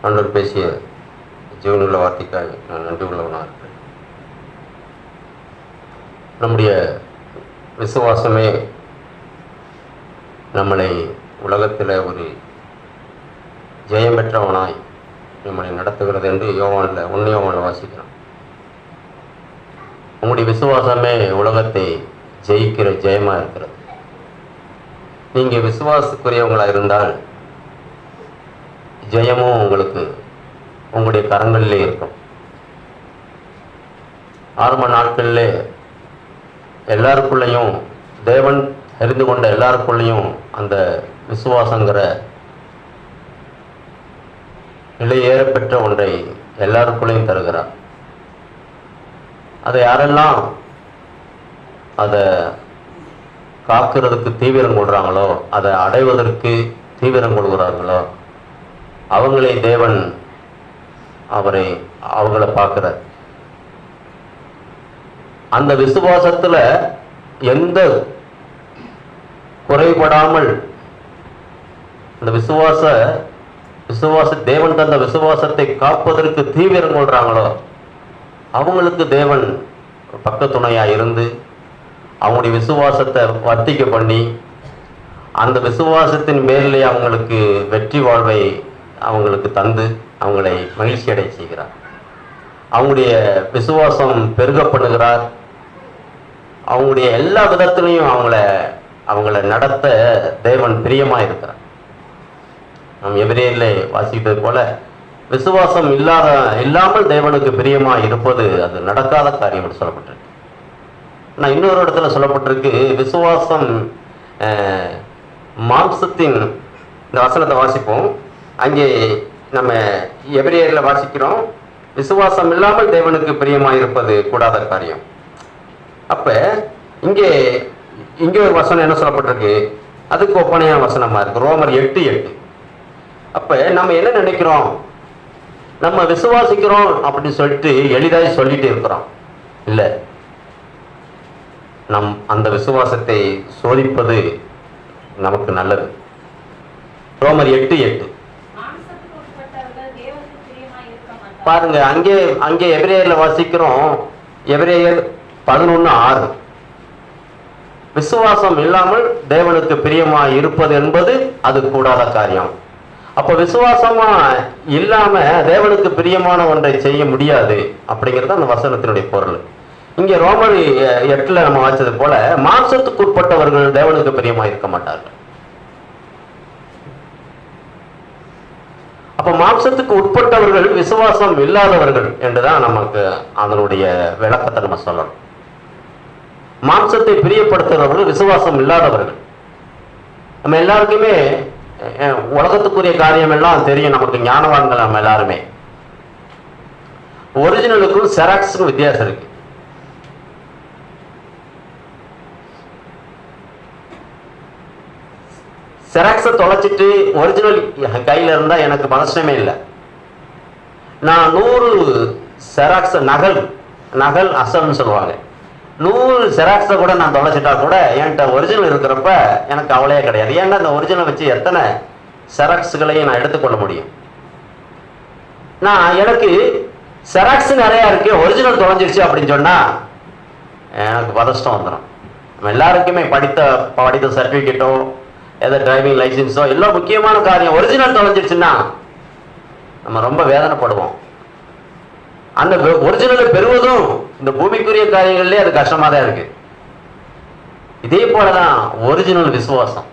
ஆண்டவர் பேசிய ஜீவனுள்ள வார்த்தைக்காக நான் நன்றி உள்ளவனாக இருக்கிறேன். நம்முடைய விசுவாசமே நம்மளை உலகத்தில் ஒரு ஜெயம் பெற்றவனாய் நம்மளை நடத்துகிறது என்று யோவானில் 1 யோவானில் வாசிக்கிறோம். உங்களுடைய விசுவாசமே உலகத்தை ஜெயிக்கிற ஜெயமாக இருக்கிறது. நீங்கள் விசுவாசத்துக்குரியவங்களாக இருந்தால் ஜெயமும் உங்களுக்கு உங்களுடைய கரங்களிலே இருக்கும். ஆரம்ப நாட்களிலே எல்லாருக்குள்ளேயும் தேவன் அறிந்து கொண்ட எல்லாருக்குள்ளேயும் அந்த விசுவாசங்கிற நிலையேற பெற்ற ஒன்றை எல்லாருக்குள்ளேயும் தருகிறார். அதை யாரெல்லாம் அதை காக்கிறதுக்கு தீவிரம் கொள்கிறாங்களோ, அதை அடைவதற்கு தீவிரம் கொள்கிறார்களோ, அவங்களே தேவன் அவங்கள பார்க்கிறார். அந்த விசுவாசத்தில் எந்த குறைபடாமல் அந்த விசுவாச தேவன் தந்த விசுவாசத்தை காப்பதற்கு தீவிரம் கொள்றாங்களோ அவங்களுக்கு தேவன் பக்க துணையாக இருந்து அவங்களுடைய விசுவாசத்தை வர்த்திக்க பண்ணி அந்த விசுவாசத்தின் மேலே அவங்களுக்கு வெற்றி வாழ்வை அவங்களுக்கு தந்து அவங்களை மகிழ்ச்சி அடைய செய்கிறார். அவங்களுடைய விசுவாசம் பெருக பண்ணுகிறார். அவங்களுடைய எல்லா விதத்திலையும் அவங்கள நடத்த தேவன் பிரியமாக இருக்கிறார். நம் எபிரேயரிலே வாசிப்பது போல விசுவாசம் இல்லாமல் தேவனுக்கு பிரியமாக இருப்பது அது நடக்காத காரியம் என்று சொல்லப்பட்டிருக்கு. ஆனால் இன்னொரு இடத்துல சொல்லப்பட்டிருக்கு, விசுவாசம் மாம்சத்தின், இந்த வசனத்தை வாசிப்போம். அங்கே நம்ம எபிரேயரில் வாசிக்கிறோம், விசுவாசம் இல்லாமல் தேவனுக்கு பிரியமாக இருப்பது கூடாத காரியம். அப்போ இங்கே ஒரு வசனம் என்ன சொல்லப்பட்டிருக்கு, அதுக்கு ஒப்பனையான வசனமாக இருக்கு, ரோமர் 8:8. அப்போ நம்ம என்ன நினைக்கிறோம், நம்ம விசுவாசிக்கிறோம் அப்படின்னு சொல்லிட்டு எளிதாக சொல்லிட்டு இருக்கிறோம். இல்லை, அந்த விசுவாசத்தை சோதிப்பது நமக்கு நல்லது. ரோமர் 8:8 பாருங்க. அங்கே எபிரேயரில் வாசிக்கிறோம், எபிரேயர் 11:6. விசுவாசம் இல்லாமல் தேவனுக்கு பிரியமா இருப்பது என்பது அது கூடாத காரியம். அப்போ விசுவாசமா இல்லாம தேவனுக்கு பிரியமான ஒன்றை செய்ய முடியாது அப்படிங்கிறது அந்த வசனத்தினுடைய பொருள். இங்க ரோமர் 8 நம்ம வாசிச்சது போல மாம்சத்துக்கு உட்பட்டவர்கள் தேவனுக்கு பிரியமா இருக்க மாட்டார்கள். அப்ப மாம்சத்துக்கு உட்பட்டவர்கள் விசுவாசம் இல்லாதவர்கள் என்றுதான் நமக்கு அதனுடைய விளக்கத்தை நம்ம சொல்லணும். மாம்சத்தை பிரியப்படுத்துகிறவர்கள் விசுவாசம் இல்லாதவர்கள். நம்ம எல்லாருக்குமே உலகத்துக்குரிய காரியம் எல்லாம் தெரியும், நமக்கு ஞானவான்கள் நம்ம எல்லாருமே. ஒரிஜினலுக்கும் செராக்ஸுக்கும் வித்தியாசம் இருக்கு. செராக்ஸை தொலைச்சிட்டு ஒரிஜினல் கையில் இருந்தால் எனக்கு மனசமே இல்லை. நான் 100 செராக்ஸ் நகல் அசல்னு சொல்லுவாங்க, 100 செராக்ஸை கூட நான் தொலைச்சிட்டா கூட என்கிட்ட ஒரிஜினல் இருக்கிறப்ப எனக்கு கவலையே கிடையாது. ஏன்னா அந்த ஒரிஜினல் வச்சு எத்தனை செராக்ஸுகளையும் நான் எடுத்துக்கொள்ள முடியும். எனக்கு செராக்ஸ் நிறையா இருக்கு, ஒரிஜினல் தொலைஞ்சிருச்சு அப்படின்னு சொன்னால் எனக்கு பதஷ்டம் வந்துடும். நம்ம எல்லாருக்குமே படித்த சர்டிஃபிகேட்டோ ஏதோ டிரைவிங் லைசன்ஸோ எல்லாம் முக்கியமான காரியம். ஒரிஜினல் தொலைஞ்சிருச்சுன்னா நம்ம ரொம்ப வேதனைப்படுவோம். அந்த ஒரிஜினலை பெறுவதும் இந்த பூமிக்குரிய காரியங்கள்லேயே அது கஷ்டமாக தான் இருக்கு. இதே போலதான் ஒரிஜினல் விசுவாசம்.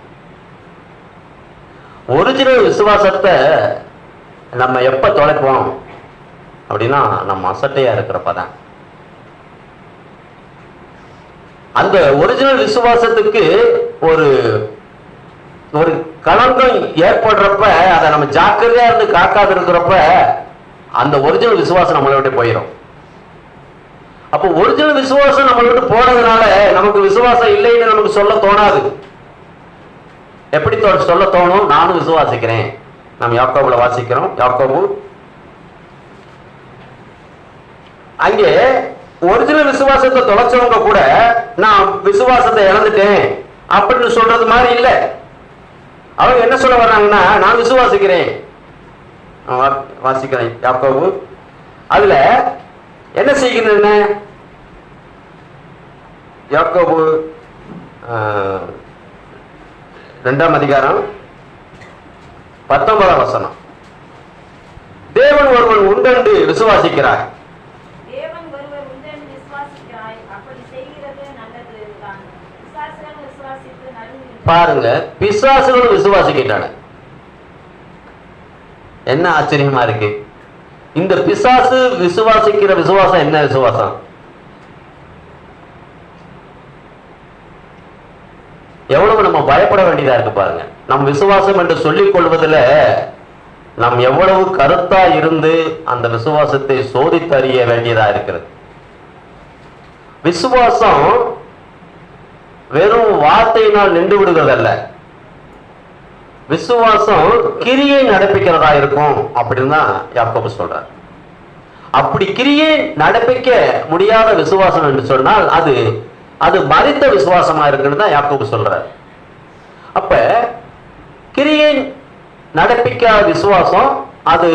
ஒரிஜினல் விசுவாசத்தை நம்ம எப்போ தொலைப்போம் அப்படின்னா நம்ம அசட்டையா இருக்கிறப்பதான். அந்த ஒரிஜினல் விசுவாசத்துக்கு ஒரு களங்கம் ஏற்படுறப்ப அதை நம்ம ஜாக்கிரதையா இருந்து காக்காது இருக்கிறப்ப அந்த ஒரிஜினல் விசுவாசம் நம்மளை விட்டு போயிடும். அப்போ ஒரிஜினல் விசுவாசம் நம்மளை விட்டு போனதுனால நமக்கு விசுவாசம் இல்லைன்னு நமக்கு சொல்ல தோணாது. எப்படி சொல்ல தோணும், நானும் விசுவாசிக்கிறேன். நம்ம யாக்கோபுல வாசிக்கிறோம், யாக்கோபு அங்கே ஒரிஜினல் விசுவாசத்தை தொலைச்சவங்க கூட நான் விசுவாசத்தை இழந்துட்டேன் அப்படின்னு சொல்றது மாதிரி இல்லை. அவங்க என்ன சொல்ல வர்றாங்கன்னா, நான் விசுவாசிக்கிறேன், வாசிக்கிறேன். யாக்கோபு அதுல என்ன செய்கின்றன? யாக்கோபு 2ஆம் அதிகாரம் 19ஆம் வசனம். தேவன் ஒருவன் உண்டென்று விசுவாசிக்கிறார். பாருங்க, பிசாசுகள் விசுவாசிக்கிட்டான. என்ன ஆச்சரியமா இருக்கு! இந்த பிசாசு விசுவாசிக்கிற விசுவாசம் என்ன விசுவாசம்? எவ்வளவு நம்ம பயப்பட வேண்டியதா இருக்கு பாருங்க. நம் விசுவாசம் என்று சொல்லிக் கொள்வதில் நாம் எவ்வளவு கருத்தா இருந்து அந்த விசுவாசத்தை சோதித்தறிய வேண்டியதா இருக்கிறது. விசுவாசம் வெறும் வார்த்தையினால் நின்று விடுகிறதல்ல, விசுவாசம் கிரியை நடப்பிக்கிறதா இருக்கும் அப்படின்னு தான் யாக்கோபு சொல்றார். அப்படி கிரியை நடப்பிக்க முடியாத விசுவாசம் என்று சொன்னால் அது அது மரித்த விசுவாசமா இருக்குன்னு தான் யாக்கோபு சொல்றார். அப்ப கிரியை நடப்பிக்காத விசுவாசம் அது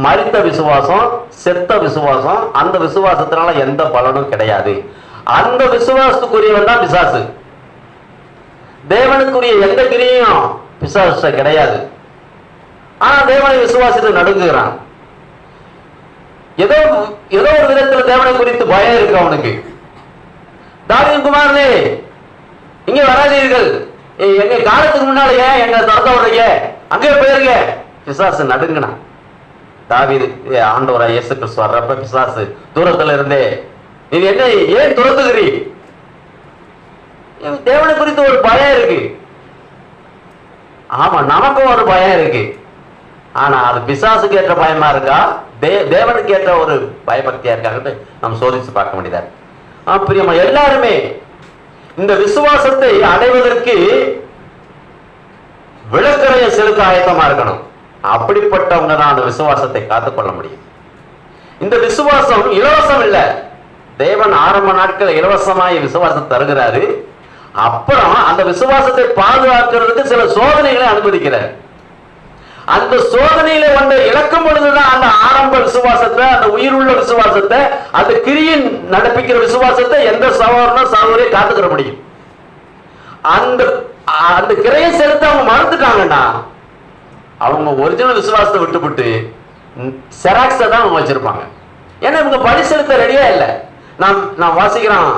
மரித்த விசுவாசம், செத்த விசுவாசம். அந்த விசுவாசத்தினால எந்த பலனும் கிடையாது. அந்த விசுவாசத்துக்குரியவன் தான் பிசாசு. தேவனுக்குரிய எந்த கிரியும் பிசாசு கிடையாது. ஆனா தேவனை விசுவாசத்தை நடுங்குகிறான். ஏதோ ஏதோ ஒரு விதத்துல தேவனை குறித்து பயம் இருக்கு அவனுக்கு. தாவீது குமாரனே, இங்க வராதீர்கள், எங்க காலத்துக்கு முன்னாலேயே எங்க துரத்த விடுறீங்க, அங்கே போயிருங்க. பிசாசு நடுங்கினான். தாவீது ஆண்டவராய் இயேசு கிறிஸ்து வர்றப்ப பிசாசு தூரத்துல இருந்தே, நீ என்ன ஏன் துரத்துகிறீ? தேவனை குறித்து ஒரு பயம் இருக்கு. ஆமா, நமக்கும் ஒரு பயம் இருக்கு. ஆனா அது பிசாசுக்கு ஏற்ற பயமா இருக்கா, தேவனுக்கு ஏற்ற ஒரு பயபக்தியா இருக்காங்கன்னு நம்ம சோதிச்சு பார்க்க வேண்டியதா. பிரியமா, எல்லாருமே இந்த விசுவாசத்தை அடைவதற்கு விளக்கறைய செலுத்த ஆயத்தமா இருக்கணும். அப்படிப்பட்டவங்க தான் அந்த விசுவாசத்தை காத்துக்கொள்ள முடியும். இந்த விசுவாசம் இலவசம் இல்ல. தேவன் ஆரம்ப நாட்கள் இலவசமாய் விசுவாசம் தருகிறாரு. அப்புறம் அந்த விசுவாசத்தை பாதுகாக்கிறதுக்கு சில சோதனைகளை அனுமதிக்கிறார். அந்த சோதனையில வந்து இழக்கும் பொழுதுதான் அந்த ஆரம்ப விசுவாசத்தை, அந்த உயிருள்ள விசுவாசத்தை, அந்த கிரியின் நடப்பிக்கிற விசுவாசத்தை எந்த சகோதரனும் சகோதரியை காத்துக்கிற முடியும். அந்த அந்த கிரையை செலுத்த அவங்க மறந்துட்டாங்கன்னா அவங்க ஒரிஜினல் விசுவாசத்தை விட்டுவிட்டு செராக்ஸை தான் அவங்க வச்சிருப்பாங்க. ஏன்னா இவங்க பலி செலுத்த ரெடியா இல்லை. நாம் வாசிக்கிறோம்,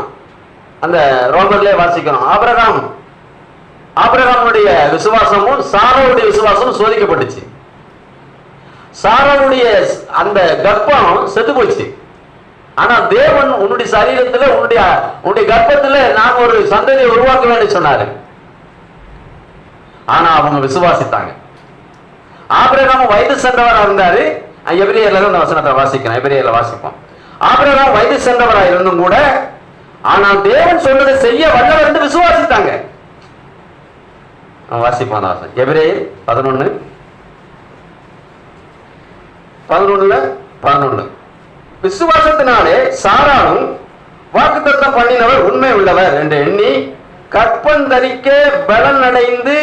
அந்த ரோமர்லயே வாசிக்கிறோம், ஆபிரகாமுடைய விசுவாசமும் சாராவுடைய விசுவாசமும் சோதிக்கப்பட்டுச்சு. சாராவுடைய அந்த கர்ப்பம் செத்து போச்சு. ஆனா தேவன் உன்னுடைய சரீரத்துல, உன்னுடைய கர்ப்பத்துல நான் ஒரு சந்ததியை உருவாக்குவேன்னு சொன்னாரு. ஆனா அவங்க விசுவாசித்தாங்க. ஆபிரகாம் வயது சென்றவராக இருந்தாரு. எபிரேயர்ல அந்த வசனத்தை வாசிக்கிறேன், எபிரேயர்ல வாசிப்போம். ஆபிரகாம் வயது சென்றவராக இருந்தும் கூட ஆனால் தேவன் சொன்னதை செய்ய வல்லவர் என்று விசுவாசித்தாங்க. வாசிப்போம் எபிரேயர் 11:11 விசுவாசத்தினாலே சாராளும் வாக்குத்தத்தம் பண்ணினவர் உண்மை உள்ளவர் என்று எண்ணி கற்பந்தரிக்க பலன் அடைந்து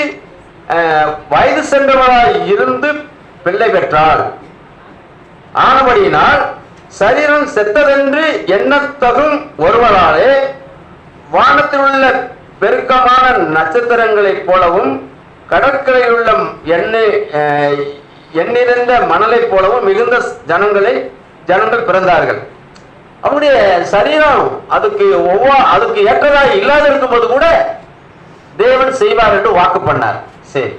வயது சென்றவராய் இருந்து பிள்ளை பெற்றாள். ஆனபடியினால் சரீரம் செத்ததென்று எண்ணத்தகும் ஒருவராலே வானத்தில் உள்ள பெருக்கமான நட்சத்திரங்களைப் போலவும் கடற்கரையில் உள்ள எண்ணிறந்த மணலைப் போலவும் மிகுந்த ஜனங்கள் பிறந்தார்கள். அவருடைய சரீரம் அதுக்கு ஏற்றதாக இல்லாத இருக்கும்போது கூட தேவன் செய்வார் என்று வாக்கு பண்ணார். சரி,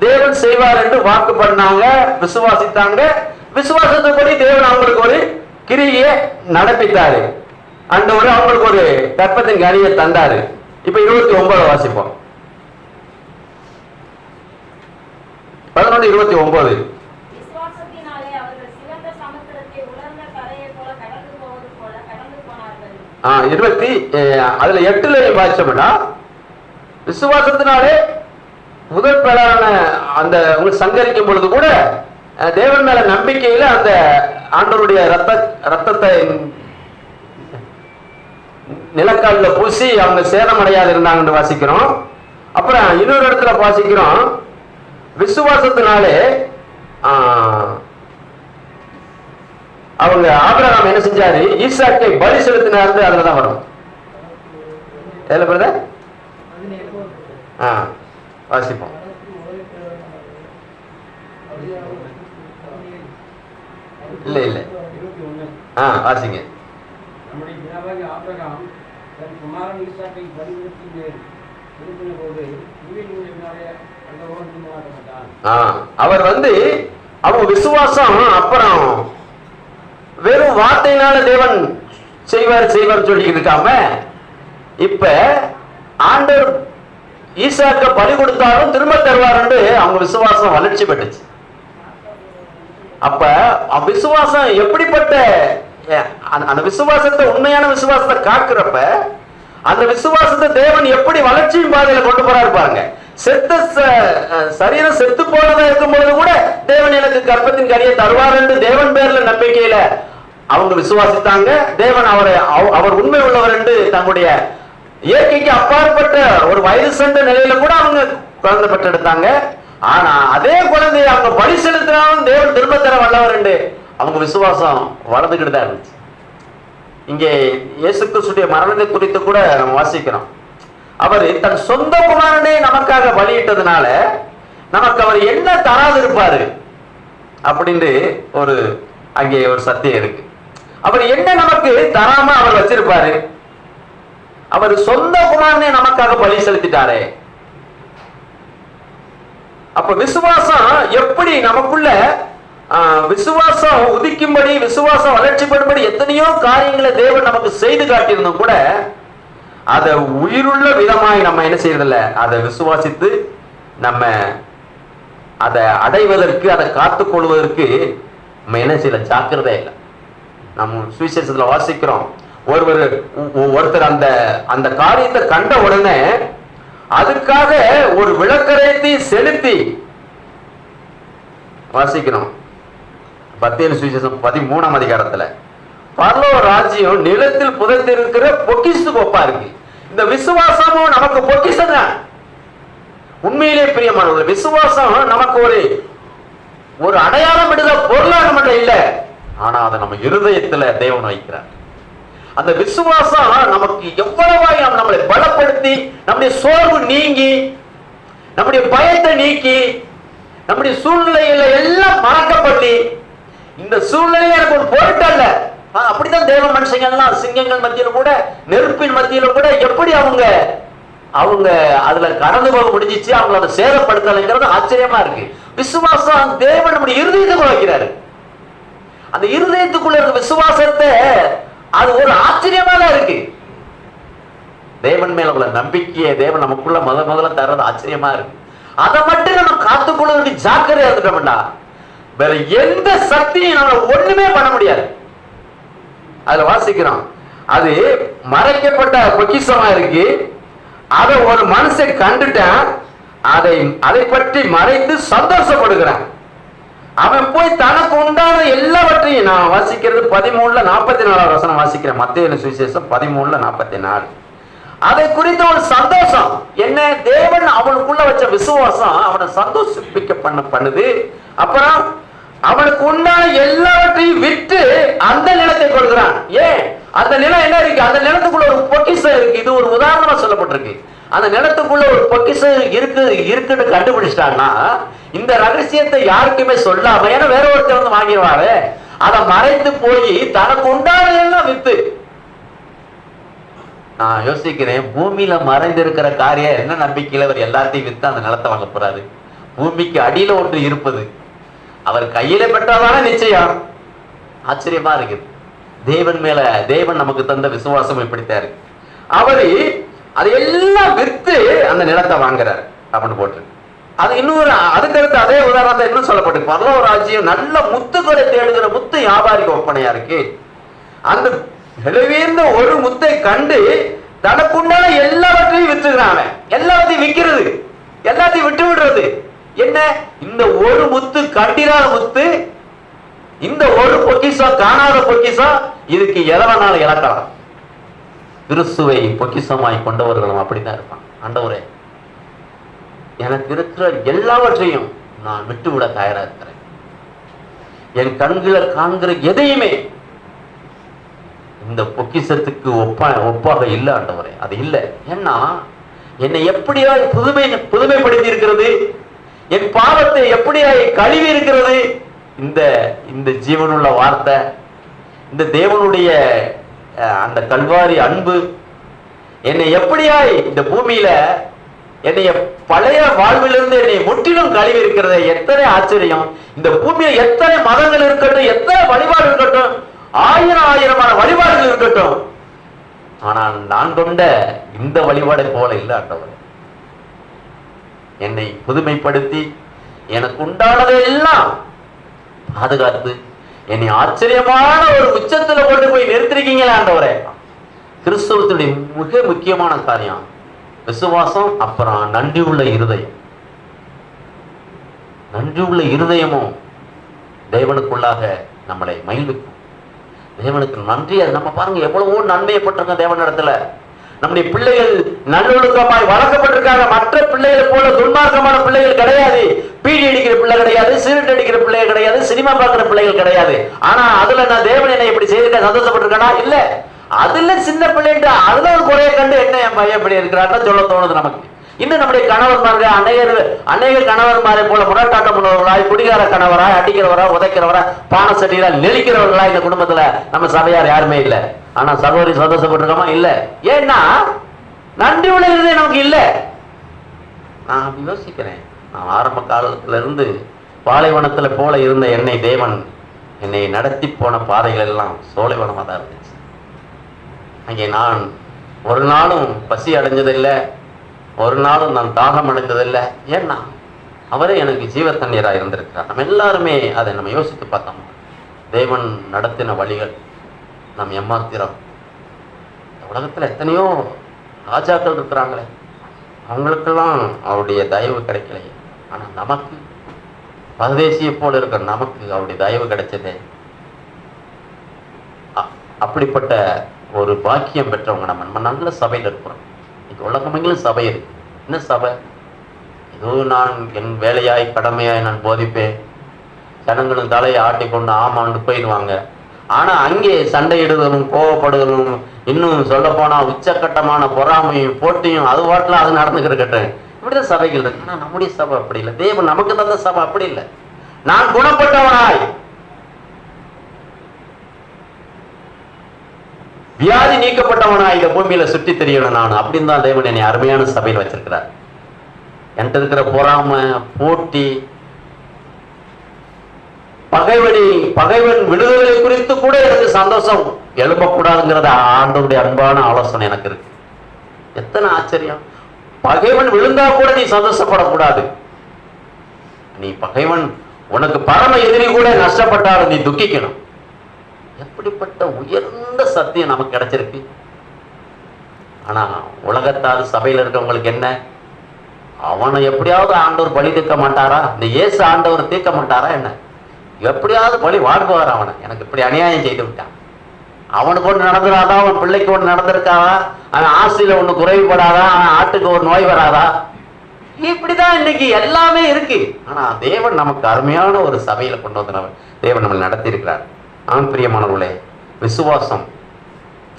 தேவன் செய்வார் என்று வாக்கு பண்ணாங்க, விசுவாசித்தாங்க. விசுவாசத்துப்படி தேவன் அவங்களுக்கு ஒரு கிரியை நடப்பித்தாரு. ஆண்டவர் அவங்களுக்கு ஒரு கற்பத்தின் கனியை தந்தாரு. இப்ப 29 வாசிப்போம். 11:29 அதுல 8ல வாசிச்சோம்னா, விசுவாசத்தினாலே முதல் பேரான அந்த சங்கரிக்கும் பொழுது கூட தேவன் மேல நம்பிக்கையில அந்த ஆண்டவருடைய ரத்தத்தை நிலக்கால பூசி அவங்க சேதம் அடையாது இருந்தாங்கன்னு வாசிக்கிறோம். அப்புறம் இன்னொரு இடத்துல வாசிக்கிறோம், விசுவாசத்தினாலே அவங்க ஆபிரகாம் என்ன செஞ்சாரு? ஈசாக்கை பலி செலுத்தினாரு. அதுலதான் வரும். எதுல பிரதர்? வாசிப்போம். இல்ல இல்ல வாசிங்க. அவர் அவங்க விசுவாசம் அப்புறம் வெறும் வார்த்தையினால தேவன் செய்வார் சொல்லிக்கிட்டு இருக்காம, இப்ப ஆண்டவர் ஈசாக்க பலி கொடுத்தாலும் திரும்ப தருவார் அவங்க விசுவாசம் வளர்ச்சி பெற்றுச்சு. அப்ப விசுவாசம் எப்படிப்பட்ட அந்த விசுவாசத்தை, உண்மையான விசுவாசத்தை காக்குறப்ப அந்த விசுவாசத்தை தேவன் எப்படி வளர்ச்சியும் பாதையில கொண்டு போறாரு பாருங்க. சரீரம் செத்து போனதா இருக்கும் பொழுது கூட தேவன் எனக்கு கர்ப்பத்தின் கனியை தருவார் என்று தேவன் பேர்ல நம்பிக்கையில அவங்க விசுவாசித்தாங்க. தேவன் அவர் உண்மை உள்ளவர் என்று தங்களுடைய இயற்கைக்கு அப்பாற்பட்ட ஒரு வயது சென்ற நிலையில கூட அவங்க குழந்தை பெற்றெடுத்தாங்க. ஆனா அதே குழந்தையை அவங்க பலி செலுத்தினாலும் தேவன் திரும்ப தர வல்லவர் என்று அவங்க விசுவாசம் வளர்ந்துகிட்டு தான் இருந்துச்சு. இங்கே இயேசு கிறிஸ்துடைய மரணத்தை குறித்து கூட நம்ம வாசிக்கிறோம். அவர் தன் சொந்த குமாரனே நமக்காக பலியிட்டதுனால நமக்கு அவர் என்ன தராது இருப்பாரு அப்படின்னு அங்கே ஒரு சத்தியம் இருக்கு. அவர் என்ன நமக்கு தராம அவர் வச்சிருப்பாரு? அவர் சொந்த குமாரனே நமக்காக பலி செலுத்திட்டாரே. அப்ப விசுவாசம் எப்படி நமக்குள்ள விசுவாசம் உதிக்கும்படி, விசுவாசம் வளர்ச்சி பெறும்படி எத்தனையோ காரியங்களை தேவன் நமக்கு செய்து காட்டியிருந்தோம் கூட அதை உயிருள்ள விதமாய் நம்ம என்ன செய்யறதில்ல, அதை விசுவாசித்து நம்ம அதை அடைவதற்கு, அதை காத்துக் கொள்வதற்கு நம்ம என்ன செய்யல, ஜாக்கிரதை இல்லை. நம்ம சுவிசேஷத்துல வாசிக்கிறோம், ஒருத்தர் அந்த காரியத்தை கண்ட உடனே அதுக்காக ஒரு விளக்கரையத்தை செலுத்தி வாசிக்கிறோம். மத்தேயு சுவிசேஷம் 13ஆம் அதிகாரத்துல பரலோக ராஜ்யம் நிலத்தில் புதைத்திருக்கிற பொக்கிஷத்துக்கு ஒப்பா இருக்கு. இந்த விசுவாசமும் நமக்கு பொக்கிஷம் தான். உண்மையிலே பிரியமானவர்கள், விசுவாசம் நமக்கு ஒரு அடையாளம் விடுத பொருளாக மட்டும் இல்லை, ஆனா அதை நம்ம இருதயத்துல தேவன் வைக்கிறார். அந்த விசுவாசம் நமக்கு எவ்வளவாய் நம்மளை பலப்படுத்தி, நம்முடைய சோர்வு நீங்கி, நம்முடைய பயத்தை நீக்கி, நம்முடைய சூழ்நிலையில எல்லாம் மறக்கப்பட்டு, இந்த சூழ்நிலையில எனக்கு ஒரு பொருட்டல்ல. அப்படித்தான் தேவ மனுஷங்க எல்லாம் சிங்கங்கள் மத்தியில கூட, நெருப்பின் மத்தியில கூட எப்படி அவங்க அதுல கடந்து போக முடிஞ்சிச்சு, அவங்களை அதை சேதப்படுத்தலைங்கிறது ஆச்சரியமா இருக்கு. விசுவாசம் தேவன் நம்முடைய இருதயத்துக்குள்ள வைக்கிறாரு. அந்த இருதயத்துக்குள்ள இருக்க விசுவாசத்தை அது ஒரு ஆச்சரியமா தான் இருக்கு. தேவன் மேல உள்ள நம்பிக்கையை தேவன் நமக்குள்ள முதல்ல தர்றது ஆச்சரியமா இருக்கு. அதை மட்டும் நம்ம காத்துக்கொள்வதற்கு ஜாக்கிரதையா இருந்துட்டோம்னா வேற எந்த சக்தியும் நம்ம ஒண்ணுமே பண்ண முடியாது. அதுல வாசிக்கிறோம், அது மறைக்கப்பட்ட பொக்கிஷமா இருக்கு. அதை ஒரு மனுஷன் கண்டுட்டான், அதை பற்றி மறைத்து சந்தோஷப்படுகிறான். அவன் போய் தனக்கு உண்டான எல்லாவற்றையும், நான் வாசிக்கிறது 13:44 வசனம் வாசிக்கிறேன். மத்தேயு சுவிசேஷம் 13:44. அதை குறித்த ஒரு சந்தோஷம் என்ன, தேவன் அவனுக்குள்ள வச்ச விசுவாசம் அவனை சந்தோஷிப்பிக்க பண்ணுது. அப்புறம் அவனுக்கு உண்டான எல்லாவற்றையும் விட்டு அந்த நிலத்தை கொடுக்கிறான். ஏன்? அந்த நிலம் என்ன இருக்கு? அந்த நிலத்துக்குள்ள ஒரு பொக்கிஷம் இருக்கு. இது ஒரு உதாரணமா சொல்லப்பட்டிருக்கு. அந்த நிலத்துக்குள்ள ஒரு பொக்கிஷம் இருக்குன்னு கண்டுபிடிச்சிட்டான்னா இந்த ரகசியத்தை யாருக்குமே சொல்லாம, ஏன்னா வேற ஒருத்தர் வாங்கிடுவாரு, அதை மறைத்து போய் தனக்கு உண்டான எல்லாம் வித்து. நான் யோசிக்கிறேன், பூமியில மறைந்திருக்கிற காரியம் என்ன நம்பிக்கையில அவர் எல்லாத்தையும் வித்து அந்த நிலத்தை வாங்க போறாரு? பூமிக்கு அடியில ஒன்று இருப்பது அவர் கையில பெற்றாதான நிச்சயம். ஆச்சரியமா இருக்குது. தேவன் நமக்கு தந்த விசுவாசம் இப்படித்தான் இருக்கு. அவரு அதையெல்லாம் வித்து அந்த நிலத்தை வாங்குறாரு அப்படின்னு போட்டு, அது இன்னொரு அதுக்கடுத்து அதே உதாரணத்தை இன்னும் சொல்லப்பட்டு, பரலோக ராஜ்யம் நல்ல முத்துக்களை தேடுகிற முத்து வியாபாரிக்கு ஒப்பனையா இருக்கு. அந்த விலையுயர்ந்த ஒரு முத்தை கண்டு தனக்குண்டான எல்லாவற்றையும் வித்துக்கிறாங்க. எல்லாத்தையும் விற்கிறது, எல்லாத்தையும் விட்டு விடுறது. என்ன? இந்த ஒரு முத்து, கண்டிராத முத்து, இந்த ஒரு பொக்கிஷம், காணாத பொக்கிஷம், இதுக்கு எதனால இழக்கலாம். கிறிஸ்துவை பொக்கிஷமாய் கொண்டவர்களும் அப்படித்தான் இருப்பான். ஆண்டவரே, எனக்கு இருக்கிற எல்லாவற்றையும் நான் விட்டுவிட தயாரா இருக்கிறேன். என் கண்களை காண்கிற எதையுமே இந்த பொக்கிஷத்துக்கு ஒப்பாக இல்லை ஆண்டவரே. அது இல்லை. ஏன்னா என்னை எப்படியா புதுமைப்படுத்தி இருக்கிறது, என் பாவத்தை எப்படியா கழுவி இருக்கிறது இந்த ஜீவனுள்ள வார்த்தை, இந்த தேவனுடைய அந்த கல்வாரி அன்பு என்னை எப்படியாய் இந்த பூமியில என்னைய பழைய வாழ்விலிருந்து என்னை முற்றிலும் கழுவி இருக்கிறது. எத்தனை ஆச்சரியம்! இந்த பூமியில எத்தனை மதங்கள் இருக்கட்டும், எத்தனை வழிபாடு இருக்கட்டும், ஆயிரமான வழிபாடுகள் இருக்கட்டும், ஆனால் நான் கொண்ட இந்த வழிபாடை போல இல்லை ஆண்டவரே. என்னை புதுமைப்படுத்தி எனக்கு உண்டானதை எல்லாம் பாதுகாத்து என்னை ஆச்சரியமான ஒரு உச்சத்துல கொண்டு போய் நிறுத்திருக்கீங்களா ஆண்டவரே. கிறிஸ்தவத்துடைய மிக முக்கியமான காரியம் விசுவாசம், அப்புறம் நன்றி உள்ள இருதயம். நன்றி உள்ள இருதயமும் தேவனுக்குள்ளாக நம்மளை மகிழ்விக்கும். தேவனுக்கு நன்றி. அது நம்ம பாருங்க, எவ்வளவோ நன்மையப்பட்டிருக்கோம் தேவனிடத்துல. நம்முடைய பிள்ளைகள் நல்லொழுக்கமாய் வளர்க்கப்பட்டிருக்காங்க. மற்ற பிள்ளைகளை போல துன்மார்க்கமான பிள்ளைகள் கிடையாது. பீடி அடிக்கிற பிள்ளை கிடையாது, சிகரெட் அடிக்கிற பிள்ளைகள் கிடையாது, சினிமா பார்க்கிற பிள்ளைகள் கிடையாது. ஆனா அதுல நான் தேவன் என்னை இப்படி செய்திருக்க சந்தோஷப்பட்டிருக்கேனா? இல்ல. அதுல சின்ன பிள்ளைன்ற அதுல ஒரு குறைய கண்டு என்ன என் பையன் இப்படி இருக்கிறான்னு சொல்ல தோணுது நமக்கு. இன்னும் நம்முடைய கணவன்மார்கள் அநேக கணவன்மாரை போல முரட்டாட்டம் உள்ளவர்களாய், குடிகார கணவராய், அடிக்கிறவரா, உதைக்கிறவரா, பானை சட்டியில நெளிக்கிறவர்களா இந்த குடும்பத்துல நம்ம சபையார் யாருமே இல்லை. ஆனா சகோதரி சந்தோஷப்பட்டிருக்கோமா? இல்ல. ஏன்னா நன்றி உள்ள இருந்தே நமக்கு இல்ல. நான் அப்படி யோசிக்கிறேன். நான் ஆரம்ப காலத்துல இருந்து பாலைவனத்துல போல இருந்த என்னை தேவன் என்னை நடத்தி போன பாதைகள் எல்லாம் சோலைவனமா தான் இருந்துச்சு. அங்கே நான் ஒரு நாளும் பசி அடைஞ்சதில்லை, ஒரு நாளும் நான் தாகம் அடைந்ததில்லை. ஏன்னா அவரே எனக்கு ஜீவ தண்ணீராக இருந்திருக்கிறார். நம்ம எல்லாருமே அதை நம்ம யோசித்து பார்த்தோம். தேவன் நடத்தின வழிகள் நம் எம்மாத்திரம். உலகத்தில் எத்தனையோ ராஜாக்கள் இருக்கிறாங்களே, அவங்களுக்கெல்லாம் அவருடைய தயவு கிடைக்கலையே. ஆனால் நமக்கு பரதேசியை போல இருக்கிற நமக்கு அவருடைய தயவு கிடைச்சதே. அப்படிப்பட்ட ஒரு பாக்கியம் பெற்றவங்க நம்ம நல்ல சபையில் இருக்கிறோம். இன்னைக்கு உலகமெங்கிலும் சபை இருக்கு. என்ன சபை? ஏதோ நான் என் வேலையாய் கடமையாய் நான் போதிப்பேன், ஜனங்களும் தலையை ஆட்டிக்கொண்டு ஆமான்னு போயிடுவாங்க. ஆனா அங்கே சண்டையிடுதலும், கோவப்படுதலும், இன்னும் சொல்ல போனா உச்சக்கட்டமான பொறாமையும் போட்டியும் அது வாட்டில் அது நடந்துக்கிட்டு இப்படிதான் சபைகள் இருக்கு. ஆனா நம்முடைய சபை அப்படி இல்லை. தேவன் நமக்கு தந்த சபை அப்படி இல்லை. நான் குணப்பட்டவனாய், வியாதி நீக்கப்பட்டவனாய் இந்த பூமியில சுற்றி தெரியணும் நான் அப்படின்னு தான் தேவன் என்னை அருமையான சபையில் வச்சிருக்கிறார். என்கிட்ட இருக்கிற பொறாமை, போட்டி, பகைவன் விடுதலை குறித்து கூட எனக்கு சந்தோஷம் எழுப்பக்கூடாதுங்கிறத ஆண்டவருடைய அன்பான ஆலோசனை எனக்கு இருக்கு. எத்தனை ஆச்சரியம்! பகைவன் விழுந்தா கூட நீ சந்தோஷப்படக்கூடாது. நீ பகைவன் உனக்கு பரம எதிரி கூட நஷ்டப்பட்டாலும் நீ துக்கிக்கணும். எப்படிப்பட்ட உயர்ந்த சத்தியம் நமக்கு கிடைச்சிருக்கு. ஆனா உலகத்தார் சபையில் இருக்கவங்களுக்கு என்ன? அவனை எப்படியாவது ஆண்டவர் பலி தீர்க்க மாட்டாரா? இந்த இயேசு ஆண்டவர் தீர்க்க மாட்டாரா என்ன? எப்படியாவது பலி வாழ்வார். அவனை எனக்கு இப்படி அநியாயம் செய்து விட்டான், அவனுக்கு ஒன்று நடந்துடாதா, அவன் பிள்ளைக்கு ஒன்று நடந்திருக்காதா, அவன் ஆசையில ஒன்று குறைவுபடாதா, அவன் ஆட்டுக்கு ஒரு நோய் வராதா? இப்படிதான் இன்னைக்கு எல்லாமே இருக்கு. ஆனா தேவன் நமக்கு அருமையான ஒரு சபையில கொண்டு வந்து தேவன் நம்மளை நடத்தி இருக்கிறார். பிரியமானவர்களே, விசுவாசம்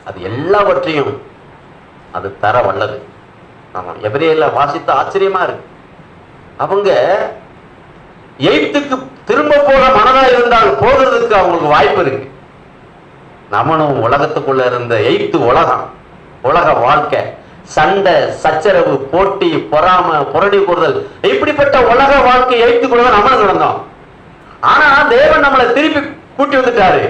அது எல்லாவற்றையும் அது தர வல்லது. ஆமா, எபிரேயர்ல வாசித்த ஆச்சரியமா இருக்கு. அவங்க எய்த்துக்கு திரும்ப போக மனதா இருந்தால் போகிறதுக்கு அவங்களுக்கு வாய்ப்பு இருக்கு. நம்மளும் உலகத்துக்குள்ள இருந்த எய்த்து உலக வாழ்க்கை, சண்டை, சச்சரவு, போட்டி, பொறாமை, புரடி கூறுதல், இப்படிப்பட்ட உலக வாழ்க்கை எய்த்துக்குள்ள நம்மளும் நடந்தோம். ஆனா தேவன் நம்மளை திருப்பி கூட்டி வந்துட்டாரு.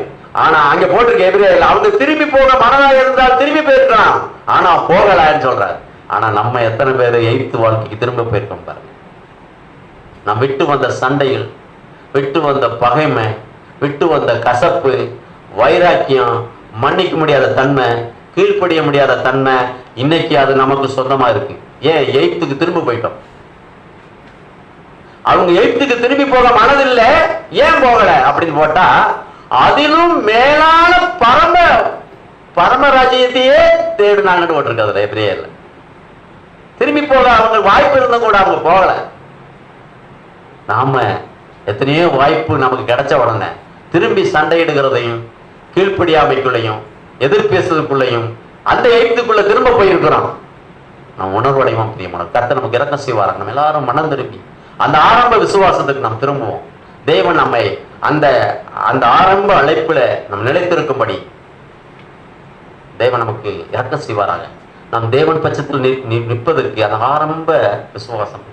ஆனா அங்க போட்டிருக்க எபிரேயர்ல அவங்க திரும்பி போக மனதா இருந்தால் திரும்பி போயிருக்கலாம், ஆனா போகலான்னு சொல்றாரு. ஆனா நம்ம எத்தனை பேர் எய்த்து வாழ்க்கைக்கு திரும்ப போயிருக்கோம் பாருங்க. நாம் விட்டு வந்த சண்டைகள், விட்டு வந்த பகைமை, விட்டு வந்த கசப்பு, வைராக்கியம், மன்னிக்க முடியாத தன்மை, கீழ்ப்படிய முடியாத தன்மை, இன்னைக்கு அது நமக்கு சொந்தமா இருக்கு. ஏன்? எய்த்துக்கு திரும்ப போயிட்டோம். அவங்க எய்த்துக்கு திரும்பி போக மனதில்லை. ஏன் போகல அப்படின்னு போட்டா, அதிலும் மேலான பரமராஜ்யத்தையே தேடினாங்கன்னு போட்டிருக்காது எபிரேயர்ல. திரும்பி போக அவங்க வாய்ப்பு இருந்த கூட அவங்க போகல. நாம எத்தனையோ வாய்ப்பு நமக்கு கிடைச்ச உடனே திரும்பி சண்டையிடுகிறதையும் கீழ்ப்படியாமைக்குள்ளையும் எதிர்பேசுவதற்குள்ளையும் அந்த எய்த்துக்குள்ள திரும்ப போயிருக்கிறோம். நாம் உணர்வடைவோம். பிரியமான கர்த்தர் நமக்கு இரக்கம் செய்வார். நம்ம எல்லாரும் மனம் திரும்பி அந்த ஆரம்ப விசுவாசத்துக்கு நாம் திரும்புவோம். தேவன் நம்மை அந்த அந்த ஆரம்ப அழைப்புல நம் நிலைத்திருக்கும்படி தேவன் நமக்கு இரக்கம் செய்வாராக. நாம் தேவன் பட்சத்தில் நிற்பதற்கு அந்த ஆரம்ப விசுவாசம்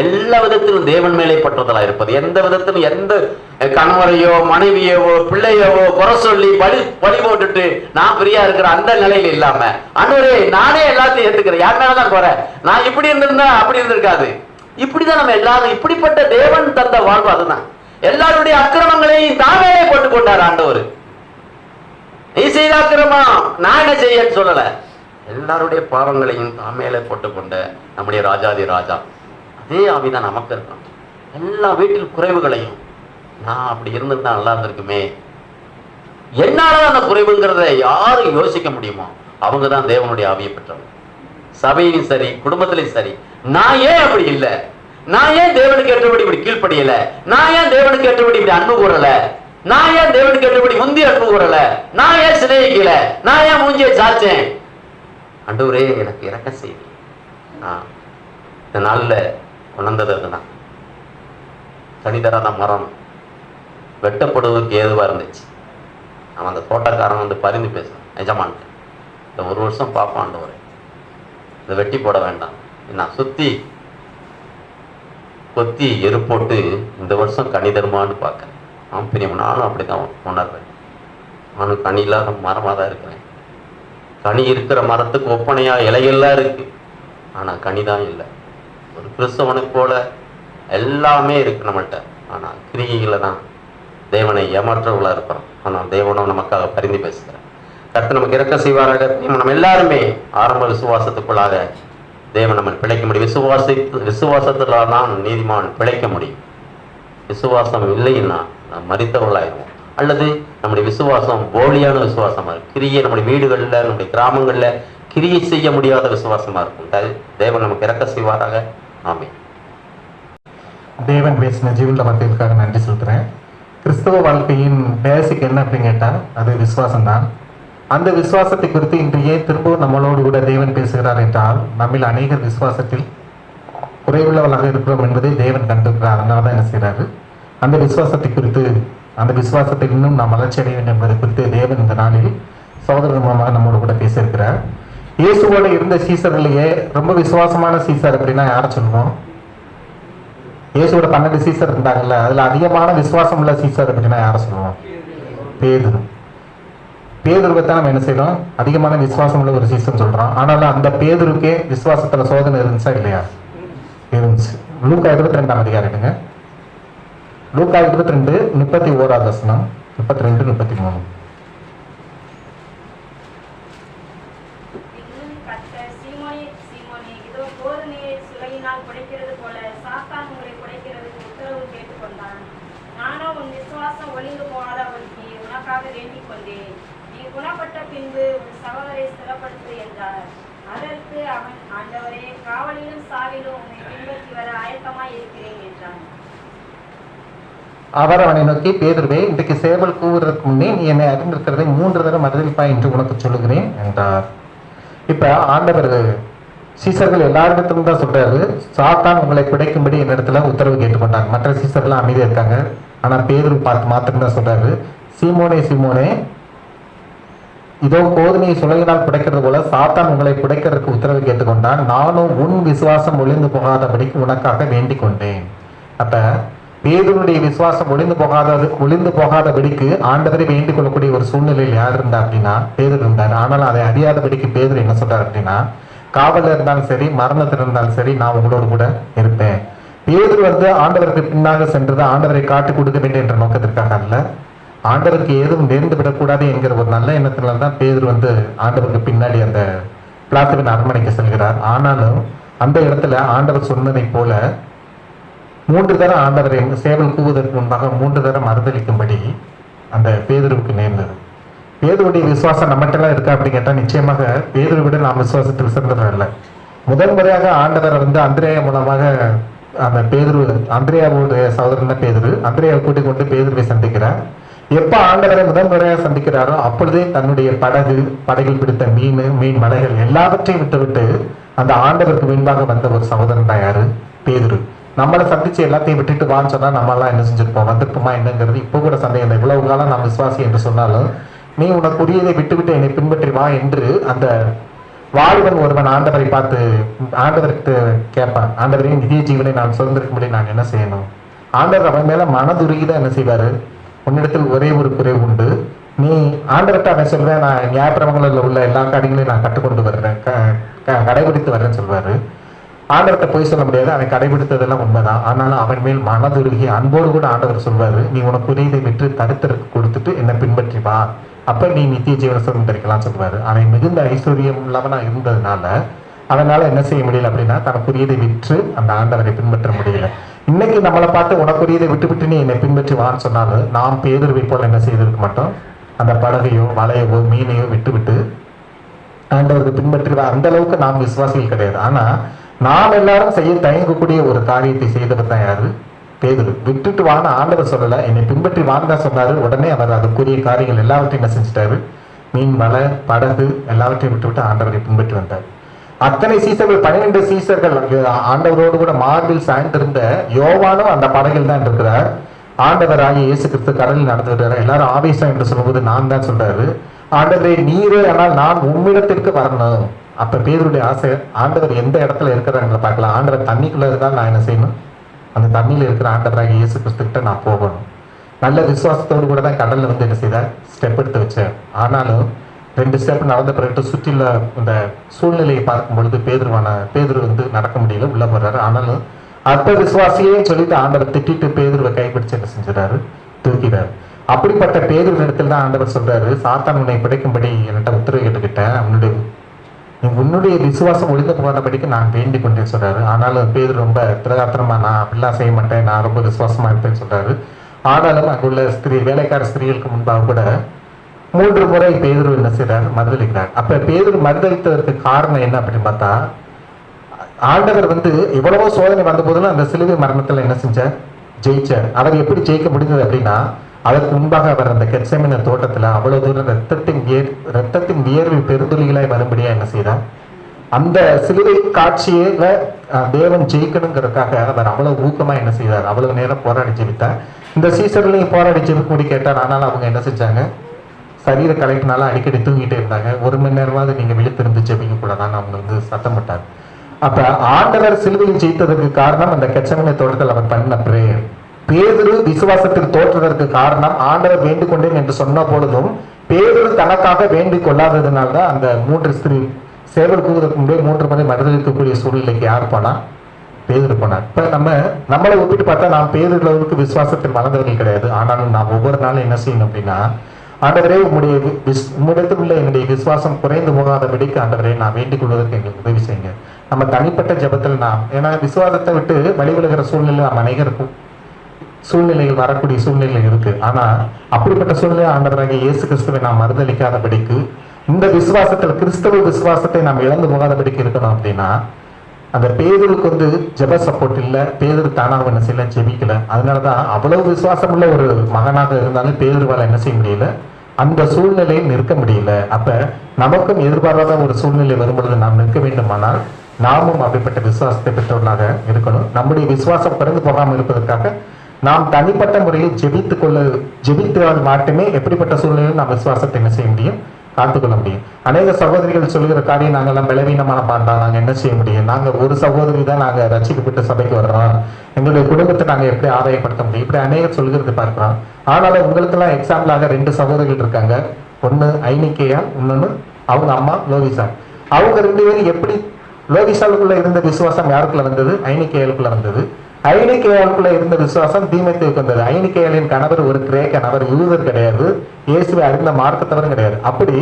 எல்லா விதத்திலும் தேவன் மேலே பற்றுதலா இருப்பது. எந்த விதத்திலும் எந்த கணவரையோ மனைவியவோ பிள்ளையவோ குறை சொல்லி பழி போட்டுட்டு நான் ஃப்ரீயா இருக்கிற அந்த நிலையில இல்லாம, ஆண்டவரே நானே எல்லாத்தையும் ஏத்துக்கிறேன், யார் மேலதான் குறை, நான் இப்படி இருந்திருந்தா அப்படி இருந்திருக்காது. இப்படிதான் நம்ம எல்லாரும் இப்படிப்பட்ட தேவன் தந்த வாழ்வு. அதுதான் எல்லாருடைய அக்கிரமங்களையும் தானே போட்டுக் கொண்டார் ஆண்டவர். நீ செய்த அக்கிரமம் நான் என்ன செய்யன்னு சொல்லல, எல்லாருடைய பாவங்களையும் தாமேலே போட்டுக்கொண்ட நம்முடைய ராஜாதி ராஜா. அதே ஆவிதான் நமக்கு இருக்கும். எல்லா வீட்டில் குறைவுகளையும் நான் அப்படி இருந்திருந்தா நல்லா இருந்திருக்குமே, என்னால அந்த குறைவுங்கிறத யாரு யோசிக்க முடியுமோ அவங்க தான் தேவனுடைய ஆவியை பெற்றவங்க. சபையிலும் சரி குடும்பத்திலையும் சரி, நான் ஏன் அப்படி இல்லை, நான் ஏன் தேவனுக்கு ஏற்றபடி இப்படி கீழ்ப்படியல, நான் ஏன் தேவனுக்கு ஏற்றபடி இப்படி அன்பு கூறல, நான் ஏன் தேவனுக்கு ஏற்றபடி முந்தி அன்பு கூறல, நான் ஏன் சிநேகிக்கல, நான் ஏன் மூஞ்சியை சாச்சேன், ஆண்டவரே எனக்கு இறக்க செய்தி. இந்த நாள்ல உணர்ந்தது அதுதான். தனிதராத மரம் வெட்டப்படுவதற்கு ஏதுவா இருந்துச்சு. அவன் அந்த தோட்டக்காரன் வந்து பரிந்து பேசுறான், எஜமான்ட்டு இந்த 1 வருஷம் பார்ப்பான் ஆண்டவரே, இதை வெட்டி போட வேண்டாம், நான் சுத்தி கொத்தி எரு போட்டு இந்த வருஷம் கனி தருமான்னு பார்க்கறேன். அவன் பிரியம், நானும் அப்படிதான் உணர்றேன். நானும் கனி இல்லாத மரமாக தான் இருக்கிறேன். கனி இருக்கிற மரத்துக்கு ஒப்பனையா இலையெல்லாம் இருக்கு, ஆனா கனிதான் இல்லை. ஒரு கிறிஸ்தவனுக்கு போல எல்லாமே இருக்கு நம்மள்கிட்ட, ஆனா கிரியைகளை தான் தேவனை ஏமாற்றவர்களா இருக்கிறோம். ஆனால் தேவனும் நமக்காக பரிந்து பேசுகிறேன். கர்த்தர் நமக்கு இறக்க செய்வாராக. நம்ம எல்லாருமே ஆரம்ப விசுவாசத்துக்குள்ளாக தேவன் நம்ம பிழைக்க முடியும். விசுவாசத்துல தான் நீதிமான் பிழைக்க முடியும். விசுவாசம் இல்லைன்னா நாம் மரித்தவர்களாயிருவோம். அல்லது நம்முடைய விசுவாசம் போலியான விசுவாசமா இருக்கும். கிரியை நம்முடைய வீடுகளில் நம்முடைய கிராமங்கள்ல கிரியை செய்ய முடியாத விசுவாசமா இருக்கும். தேவன் நமக்கு இறக்க செய்வாராக. ஆமென். தேவன் பேசின ஜீவன வார்த்தைகளுக்காக நன்றி சொல்கிறேன். கிறிஸ்தவ வாழ்க்கையின் பேசிக் என்ன அப்படின்னு கேட்டால் அது விசுவாசம் தான். அந்த விசுவாசத்தை குறித்து இன்று ஏன் திரும்பவும் நம்மளோடு கூட தேவன் பேசுகிறார் என்றால், நம்மில் அநேகர் விசுவாசத்தில் குறைவுள்ளவர்களாக இருக்கிறோம் என்பதை தேவன் கண்டிருக்கிறார். அதனால தான் என்ன செய்கிறாரு, அந்த விசுவாசத்தை குறித்து, அந்த விசுவாசத்தில் இன்னும் நாம் வளர்ச்சி அடைய வேண்டும் என்பதை குறித்து தேவன் இந்த நாளில் சகோதரர் மூலமாக நம்மோடு கூட பேசியிருக்கிறார். இயேசுவோடு இருந்த சீசர்களிலேயே ரொம்ப விசுவாசமான சீசர் அப்படின்னா யாரை சொல்லுவோம்? இயேசுவோட 12 சீசர் இருந்தாங்கல்ல, அதுல அதிகமான விசுவாசம் உள்ள சீசர் அப்படின்னா யாரை சொல்லுவோம்? பேதுரு. பேதுருவை தான் நம்ம என்ன செய்யறோம், அதிகமான விசுவாசம் உள்ள ஒரு சீசன் சொல்றோம். ஆனாலும் அந்த பேதுருக்கே விசுவாசத்துல சோதனை இருந்துச்சா இல்லையா? இருந்துச்சு. லூக்கா 22 அதிகாரம் எடுங்க. லூக்கா 22 31 வசனம், 32 33. குணப்பட்ட பின்பு உன் சகோதரை ஸ்திரப்படுத்து என்றார். அதற்கு அவன், ஆண்டவரே, காவலிலும் சாவிலும் உன்னை பின்பற்றி வர ஆயத்தமாய் இருக்கிறேன் என்றான். அவர் அவனை நோக்கி, பேதுருவே, இன்றைக்கு சேவல் கூவுவதற்கு முன்னே நீ என்னை அறிந்திருக்கிறதை 3 தடவை மறுதலிப்பாய் என்று உனக்கு சொல்லுகிறேன் என்றார். இப்ப ஆண்டவர் சீசர்கள் எல்லாரிடத்திலும் தான் சொல்றாரு, சாத்தான் உங்களை பிடிக்கும்படி என்னிடத்துல உத்தரவு கேட்டுக்கொண்டாங்க. மற்ற சீசர்கள் அமைதியா இருக்காங்க. ஆனா பேதுரு பார்த்து மாத்திரம் சொல்றாரு, சீமோனே சீமோனே, இதோ கோதுமையை சுளையினால் புடைக்கிறது போல சாத்தான் உங்களை புடைக்கிறதுக்கு உத்தரவு கேட்டுக்கொண்டான். நானும் உன் விசுவாசம் ஒளிந்து போகாதபடிக்கு உனக்காக வேண்டிக் கொண்டேன். அப்ப பேதுருடைய விசுவாசம் ஒளிந்து போகாதபடிக்கு ஆண்டவரை வேண்டிக் கொள்ளக்கூடிய ஒரு சூழ்நிலையில் யார் இருந்தா அப்படின்னா பேதுரு இருந்தார். ஆனாலும் அதை அறியாதபடிக்கு பேதுரு என்ன சொல்றாரு அப்படின்னா, காவலில் இருந்தாலும் சரி மரணத்தில் இருந்தாலும் சரி நான் உங்களோடு கூட இருப்பேன். பேதுரு ஆண்டவருக்கு பின்னாக சென்றது ஆண்டவரை காட்டிக் கொடுக்க வேண்டும் என்ற நோக்கத்திற்காக அல்ல, ஆண்டவருக்கு ஏதும் நேர்ந்து விடக்கூடாது என்கிற ஒரு நல்ல எண்ணத்துல தான் பேதுரு ஆண்டவருக்கு பின்னாடி அந்த பிளாத்துவின் அரண்மனைக்கு செல்கிறார். ஆனாலும் அந்த இடத்துல ஆண்டவர் சொன்னதை போல 3 தரம் ஆண்டவரை சேவல் கூவுவதற்கு முன்பாக 3 தரம் மறுதளிக்கும்படி அந்த பேதுருவுக்கு நேர்ந்தது. பேதுருடைய விசுவாசம் நம்மகிட்ட இருக்கா அப்படின்னு கேட்டால் நிச்சயமாக பேதுரு விட நாம் விசுவாசத்தில் சிறந்தவர் அல்ல. முதல் முறையாக ஆண்டவர் அந்திரேயா மூலமாக அந்த பேதுரு, அந்திரேயாவுடைய சகோதரன் தான் பேதுரு, அந்திரேயாவை கூட்டிக் கொண்டு பேதுருவை சந்திக்கிறார். எப்ப ஆண்டவரை முதல் முறையாக சந்திக்கிறாரோ அப்பொழுதே தன்னுடைய படகில் பிடித்த மீன் மலைகள் எல்லாவற்றையும் விட்டு அந்த ஆண்டவருக்கு முன்பாக வந்த ஒரு சகோதரன் தான் யாரு? பேதுரு. நம்மளை சந்திச்சு எல்லாத்தையும் விட்டுட்டு வான்னு சொன்னா நம்மளாம் என்ன செஞ்சிருப்போம்? வந்திருப்போமா என்னங்கிறது இப்போ கூட சந்தேகம். இவ்வளவு காலம் நாம் விசுவாசி என்று சொன்னாலும் நீ உனக்குரியதை விட்டு என்னை பின்பற்றி வா என்று அந்த வாலிபன் ஒருவன் ஆண்டவரை பார்த்து ஆண்டவருக்கு கேட்பான், ஆண்டவரையும் நிதிய ஜீவனை நான் சுதந்திரிக்கும்படி நான் என்ன செய்யணும்? ஆண்டவர் அவன் மேல மனதுருகிதான் என்ன செய்வாரு? உன்னிடத்தில் ஒரே ஒரு குறைவு உண்டு, நீ ஆண்டவர்கிட்ட அவன் சொல்வேன், நான் ஞாயிற்றுக்கிழமைகளில் உள்ள எல்லா காரியங்களையும் நான் கற்றுக்கொண்டு வர்றேன், கடைபிடித்து வர்றேன்னு சொல்வாரு. ஆண்டவர்கிட்ட போய் சொல்ல முடியாது, அவன் கடைபிடித்ததெல்லாம் உண்மைதான். ஆனாலும் அவன் மேல் மனதுருகி அன்போடு கூட ஆண்டவர் சொல்வாரு, நீ உனக்குரியதை விற்று தரித்திற்கு கொடுத்துட்டு என்னை பின்பற்றி வா, அப்ப நீ நித்திய ஜீவன சுதந்திரிக்கலாம் சொல்வாரு. அவன் மிகுந்த ஐஸ்வர்யம் இல்லாம இருந்ததுனால அவனால என்ன செய்ய முடியல அப்படின்னா தனக்குரியதை விற்று அந்த ஆண்டவரை பின்பற்ற முடியல. இன்னைக்கு நம்மளை பார்த்து உனக்குரியதை விட்டு நீ என்னை பின்பற்றி வான்னு சொன்னாலும் நாம் பேதுருவை போல என்ன செய்திருக்க மாட்டோம்? அந்த படகையோ வலையவோ மீனையோ விட்டு ஆண்டவருக்கு பின்பற்றி அந்த அளவுக்கு நாம் விசுவாசிகள் கிடையாது. ஆனா நாம் எல்லாரும் செய்ய தயங்கக்கூடிய ஒரு காரியத்தை செய்தவர் தான் யாரு? பேதுரு. விட்டுட்டு வான்னு ஆண்டவர் சொல்லல, என்னை பின்பற்றி வான்னு தான் சொன்னாரு. உடனே அவர் அதுக்குரிய காரியங்கள் எல்லாவற்றையும் என்ன செஞ்சிட்டாரு? மீன் வலை படகு எல்லாவற்றையும் விட்டு ஆண்டவரை பின்பற்றி வந்தார். அத்தனை சீசர்கள் 12 சீசர்கள் ஆண்டவரோடு கூட மார்பில் சாய்ந்திருந்த யோவானும் அந்த படகில் தான் இருக்கிறார். ஆண்டவராகிய இயேசு கிறிஸ்து கடலில் நடந்துட்டாரு. எல்லாரும் ஆவேசம் என்று சொல்லும்போது நான் தான் சொல்றாரு, ஆண்டவரே நீரே, ஆனால் நான் உம்மிடத்திற்கு வரணும். அப்ப பேருடைய ஆசை, ஆண்டவர் எந்த இடத்துல இருக்கிறாங்க பார்க்கலாம். ஆண்டவர் தண்ணிக்குள்ள இருந்தால் நான் என்ன செய்யணும்? அந்த தண்ணியில் இருக்கிற ஆண்டவராகிய இயேசு கிறிஸ்துக்கிட்ட நான் போகணும். நல்ல விசுவாசத்தோடு கூட தான் கடல்ல வந்து என்ன செய்தார்? ஸ்டெப் எடுத்து வச்சேன். ஆனாலும் 2 ஸ்டெப் நடந்த பிறகு சுற்றில இந்த சூழ்நிலையை பார்க்கும் பொழுது பேதுரு வந்து நடக்க முடியல, உள்ள போறாரு. ஆனாலும் அற்ப விசுவாசியே சொல்லிட்டு ஆண்டவர் திட்டிட்டு பேதுருவை கைப்பிடிச்சு என்ன செஞ்சுறாரு? தூக்கிறாரு. அப்படிப்பட்ட பேதுரு இடத்துல தான் ஆண்டவர் சொல்றாரு, சாத்தான் உன்னை பிடிக்கும்படி என்கிட்ட உத்தரவு கேட்டுக்கிட்டேன், உன்னுடைய விசுவாசம் ஒழிந்து போனபடிக்கு நான் வேண்டிக் கொண்டேன் சொல்றாரு. ஆனாலும் பேதுரு ரொம்ப திரகாத்திரமா, நான் அப்படிலாம் செய்ய மாட்டேன், நான் ரொம்ப விசுவாசமா இருப்பேன்னு சொல்றாரு. ஆனாலும் அங்குள்ள வேலைக்கார ஸ்திரீகளுக்கு முன்பாக கூட 3 முறை பேதுரு என்ன செய்றார்? மறுதளிக்கிறார். அப்ப பேதுரு மறுதளித்ததற்கு காரணம் என்ன அப்படின்னு பார்த்தா, ஆண்டவர் வந்து எவ்வளவோ சோதனை வந்த போதிலும் அந்த சிலுவை மரணத்துல என்ன செஞ்சார்? ஜெயிச்சார். அவர் எப்படி ஜெயிக்க முடிந்தது அப்படின்னா, அதற்கு முன்பாக அவர் அந்த கெத்செமனே தோட்டத்துல அவ்வளவு தூரம் ரத்தத்தின் வியர்வை பெருந்துளிகளாய் வரும்படியா என்ன செய்தார்? அந்த சிலுவை காட்சியில தேவன் ஜெயிக்கணுங்கிறதுக்காக அவர் அவ்வளவு ஊக்கமா என்ன செய்தார்? அவ்வளவு நேரம் போராடி ஜெபித்தார். இந்த சீசர்களையும் போராடி ஜெபிக்க கேட்டார். ஆனாலும் அவங்க என்ன செஞ்சாங்க? சரீர கலைப்பினால அடிக்கடி தூங்கிட்டே இருந்தாங்க. 1 மணி நேரமாவது நீங்க விழித்திருந்து ஜெபிக்க கூடாதான்னு அவங்க வந்து சத்தம் போட்டார். அப்ப ஆண்டவர் சிலுவையில் ஜெயித்ததற்கு காரணம் அந்த கெத்செமனே தோட்டத்தில் அவர் பண்ண பிரேயர். பேதுரு விசுவாசத்தில் தோற்றுவதற்கு காரணம் ஆண்டவர் வேண்டிக் கொண்டேன் என்று சொன்ன பொழுதும் பேதுரு தனக்காக வேண்டிக் கொள்ளாததுனால்தான் அந்த 3 ஸ்திரீ சேவல் கூவதற்கு முன்பே 3 முறை மறுதளிக்கக்கூடிய சூழ்நிலைக்கு யார் போனா? பேதுரு போனார். இப்ப நம்மளை ஒப்பிட்டு பார்த்தா நாம் பேதுரு அளவுக்கு விசுவாசத்தில் வளர்ந்தவர்கள் கிடையாது. ஆனாலும் நாம் ஒவ்வொரு நாளும் என்ன செய்யணும் அப்படின்னா, ஆண்டவரே உம்மிடத்தில் உள்ள என்னுடைய விசுவாசம் குறைந்து போகாதபடிக்கு ஆண்டவரே நான் வேண்டிக் கொள்வதற்கு எங்களுக்கு உதவி செய்யுங்க. நம்ம தனிப்பட்ட ஜபத்தில் ஏன்னா விசுவாசத்தை விட்டு வழிவிழுகிற சூழ்நிலை நாம் அனைவருக்கும் சூழ்நிலைகள் வரக்கூடிய சூழ்நிலை இருக்கு. ஆனா அப்படிப்பட்ட சூழ்நிலை ஆண்டவராகிய இயேசு கிறிஸ்துவை நாம் மறுதளிக்காதபடிக்கு, இந்த விசுவாசத்தில் கிறிஸ்தவ விசுவாசத்தை நாம் இழந்து போகாதபடிக்கு இருக்கணும். அப்படின்னா அந்த பேதுருக்கு வந்து ஜெப சப்போர்ட் இல்லை, பேதுரு தானாக என்ன செய்யல, ஜெபிக்கல. அதனாலதான் அவ்வளவு விசுவாசம் உள்ள ஒரு மகனாக இருந்தாலும் பேதுருவால என்ன செய்ய முடியல, அந்த சூழ்நிலையில் நிற்க முடியல. அப்ப நமக்கும் எதிர்பாராத ஒரு சூழ்நிலை வரும்பொழுது நாம் நிற்க வேண்டுமானால் நாமும் அப்படிப்பட்ட விசுவாசத்தை பெற்றவர்களாக இருக்கணும். நம்முடைய விசுவாசம் குறைந்து போகாமல் இருப்பதற்காக நாம் தனிப்பட்ட முறையில் ஜெபித்தால் மட்டுமே எப்படிப்பட்ட சூழ்நிலையில் நாம் விசுவாசத்தை என்ன செய்ய முடியும், காத்துக்கொள்ள முடியும். அநேக சகோதரிகள் சொல்லுகிற காரியம், நாங்கெல்லாம் பலவீனமான பாண்டா, நாங்க என்ன செய்ய முடியும், நாங்க ஒரு சகோதரி தான் நாங்க ரட்சிக்கப்பட்டு சபைக்கு வர்றோம், எங்களுடைய குடும்பத்தை நாங்க எப்படி ஆதாயப்படுத்த முடியும், இப்படி அநேகர் சொல்லுகிறது பார்க்கிறோம். ஆனாலும் உங்களுக்கு எல்லாம் எக்ஸாம்பிளாக 2 சகோதரிகள் இருக்காங்க. ஒண்ணு ஐனிக்கேயா, இன்னொன்னு அவங்க அம்மா லோவிசா. அவங்க 2 பேரும் எப்படி லோவிசாலுக்குள்ள இருந்த விசுவாசம் யாருக்குள்ள வந்தது? ஐனிக்கேயாளுக்குள்ள வந்தது. ஐனிக்கேயாளுக்குள்ள இருந்த விசுவாசம் தீமோத்தேயுக்கு வந்தது. ஐனிக்கேயாளின் கணவர் ஒரு கிரேக்க நபர், யூதர் கிடையாது, இயேசுவை அறிந்த மார்க்கத்தவரும் கிடையாது. அப்படி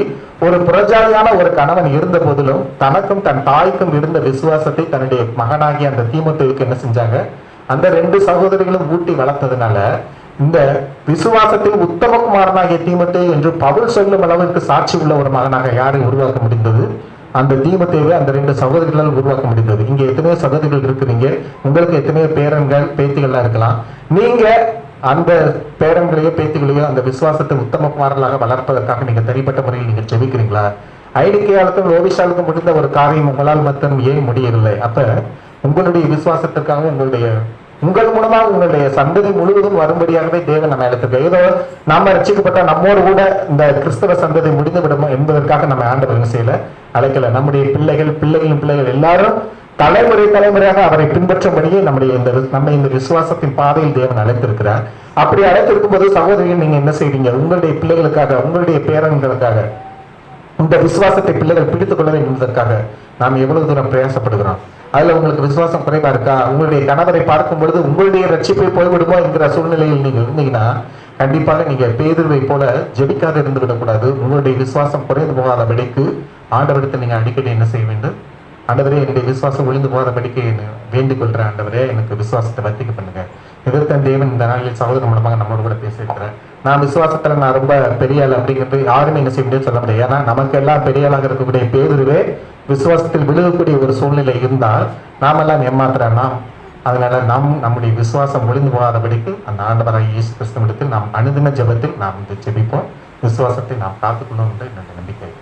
ஒரு புறஜாதியான ஒரு கணவன் இருந்த போதிலும் தனக்கும் தன் தாய்க்கும் இருந்த விசுவாசத்தை தன்னுடைய மகனாகிய அந்த தீமோத்தேயுக்கு என்ன செஞ்சாங்க? அந்த 2 சகோதரிகளும் ஊட்டி வளர்த்ததுனால இந்த விசுவாசத்தில் உத்தமகுமாரனாகிய தீமோத்தேயு என்று பவுல் சொல்லும் அளவிற்கு சாட்சி உள்ள ஒரு மகனாக யாரை உருவாக்க முடிந்தது? அந்த தீமோத்தேயுவை அந்த 2 சகோதரிகளால் உருவாக்க முடிந்தது. இங்க எத்தனையோ சகோதரிகள் இருக்கிறீங்க, உங்களுக்கு எத்தனையோ பேரன்கள் பேத்திகள்லாம் இருக்கலாம். நீங்க அந்த பேரங்களையோ பேத்திகளையோ அந்த விசுவாசத்தை உத்தம குமாரர்களாக வளர்ப்பதற்காக நீங்க தனிப்பட்ட முறையில் நீங்க ஜெபிக்கிறீங்களா? ஐடிக்கையாளுக்கும் லோபிஷாலுக்கும் முடிந்த ஒரு காரியம் உங்களால் மட்டும் ஏன் முடியவில்லை? அப்ப உங்களுடைய விசுவாசத்திற்காக உங்கள் மூலமாக உங்களுடைய சந்ததி முழுவதும் வரும்படியாகவே தேவன் நம்ம அழைத்திருக்க. ஏதோ நாம ரட்சிக்கப்பட்ட நம்மோடு கூட இந்த கிறிஸ்தவ சந்ததி முடிந்து விடும் என்பதற்காக நம்ம ஆண்டவர் செய்யல அழைக்கல. நம்முடைய பிள்ளைகளின் பிள்ளைகள் எல்லாரும் தலைமுறையாக அவரை பின்பற்றும்படியே நம்ம இந்த விசுவாசத்தின் பாதையில் தேவன் அழைத்திருக்கிறார். அப்படி அழைத்திருக்கும் போது சகோதரிகள் நீங்க என்ன செய்வீங்க? உங்களுடைய பிள்ளைகளுக்காக, உங்களுடைய பேரன்களுக்காக இந்த விசுவாசத்தை பிள்ளைகள் பிடித்துக் கொள்ள வேண்டும் என்பதற்காக நாம் எவ்வளவு தூரம் பிரயாசப்படுகிறோம்? அதுல உங்களுக்கு விசுவாசம் குறைவா இருக்கா? உங்களுடைய கணவரை பார்க்கும் பொழுது உங்களுடைய ரட்சிப்பை போய்விடுமோ என்கிற சூழ்நிலையில் நீங்க இருந்தீங்கன்னா கண்டிப்பாக நீங்க பேதுருவை போல ஜெபிக்காத இருந்து விடக்கூடாது. உங்களுடைய விசுவாசம் குறைந்து போகாதபடிக்கு ஆண்டவரிடத்தில் நீங்க அடிக்கடி என்ன செய்ய வேண்டும்? ஆண்டவரே, என்னுடைய விசுவாசம் விழுந்து போகாதபடிக்கு வேண்டிக் கொள்றேன். ஆண்டவரே, எனக்கு விசுவாசத்தை வர்த்திக்க பண்ணுங்க. இதற்கான தேவன் இந்த நாளில் சகோதரர் மூலமாக நம்மளோட கூட பேசியிருக்கிறேன். நான் விசுவாசத்துல நான் ரொம்ப பெரிய ஆள் அப்படிங்கிறது யாருமே என்ன செய்ய முடியாது சொல்ல முடியாது. ஏன்னா நமக்கு எல்லாம் பெரிய ஆளாக இருக்கக்கூடிய பேதுருவே விசுவாசத்தில் விழுகக்கூடிய ஒரு சூழ்நிலை இருந்தால் நாமெல்லாம் ஏமாத்துறோம். அதனால நம்முடைய விசுவாசம் விழுந்து போகாதபடிக்கு அந்த ஆண்டவராக இயேசு கிறிஸ்துவிடத்தில் நாம் அனுதின ஜெபத்தில் நாம் ஜெபிப்போம். விசுவாசத்தை நாம் காத்துக்கொள்ளும் என்று என்னுடைய நம்பிக்கை.